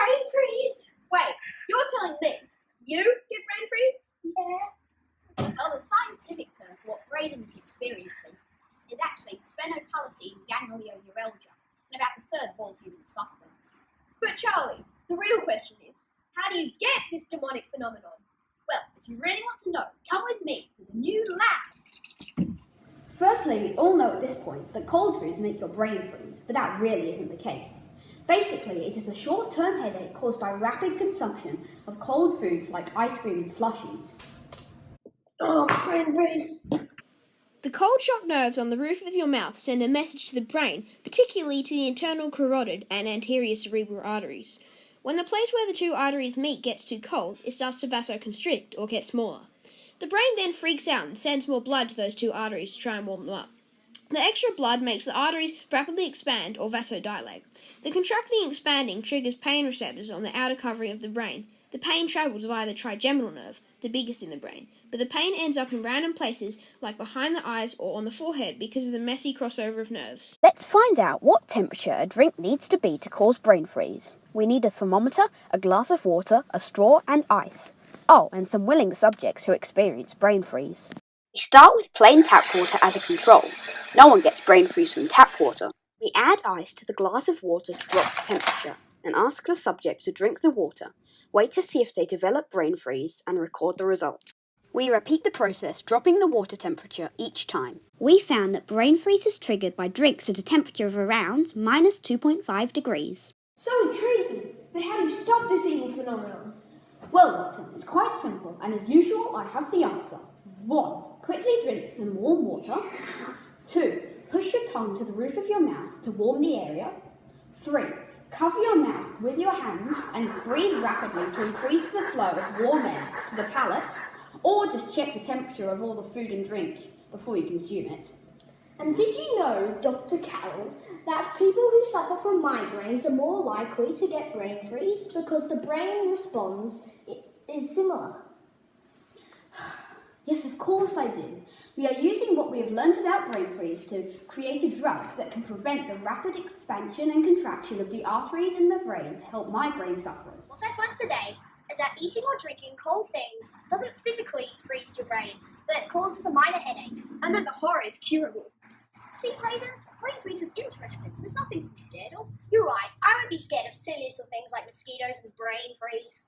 brain freeze. Wait, you're telling me you get brain freeze? Yeah. Well, the scientific term for what Brayden is experiencing is actually sphenopality ganglioneuralgia, and about a third of all humans suffer them. But Charlie, the real question is, how do you get this demonic phenomenon? Well, if you really want to know, come with me to the new lab. Firstly, we all know at this point that cold foods make your brain freeze, but that really isn't the case. Basically, it is a short-term headache caused by rapid consumption of cold foods like ice cream and slushies. Oh, brain freeze. The cold shock nerves on the roof of your mouth send a message to the brain, particularly to the internal carotid and anterior cerebral arteries. When the place where the two arteries meet gets too cold, it starts to vasoconstrict or get smaller. The brain then freaks out and sends more blood to those two arteries to try and warm them up. The extra blood makes the arteries rapidly expand or vasodilate. The contracting and expanding triggers pain receptors on the outer covering of the brain. The pain travels via the trigeminal nerve, the biggest in the brain, but the pain ends up in random places like behind the eyes or on the forehead because of the messy crossover of nerves. Let's find out what temperature a drink needs to be to cause brain freeze. We need a thermometer, a glass of water, a straw and ice. Oh, and some willing subjects who experience brain freeze. We start with plain tap water as a control. No one gets brain freeze from tap water. We add ice to the glass of water to drop the temperature and ask the subject to drink the water, wait to see if they develop brain freeze and record the result. We repeat the process, dropping the water temperature each time. We found that brain freeze is triggered by drinks at a temperature of around minus 2.5 degrees. So intriguing. But how do you stop this evil phenomenon? Well, Lachlan, it's quite simple, and as usual, I have the answer. 1. Quickly drink some warm water. 2. Push your tongue to the roof of your mouth to warm the area. 3. Cover your mouth with your hands and breathe rapidly to increase the flow of warm air to the palate, or just check the temperature of all the food and drink before you consume it. And did you know, Dr. Carroll, that people who suffer from migraines are more likely to get brain freeze because the brain response is similar? Yes, of course I did. We are using what we have learnt about brain freeze to create a drug that can prevent the rapid expansion and contraction of the arteries in the brain to help migraine sufferers. What I've learned today is that eating or drinking cold things doesn't physically freeze your brain, but it causes a minor headache. And then the horror is curable. See, Brayden, brain freeze is interesting. There's nothing to be scared of. You're right, I would be scared of silly little things like mosquitoes and brain freeze.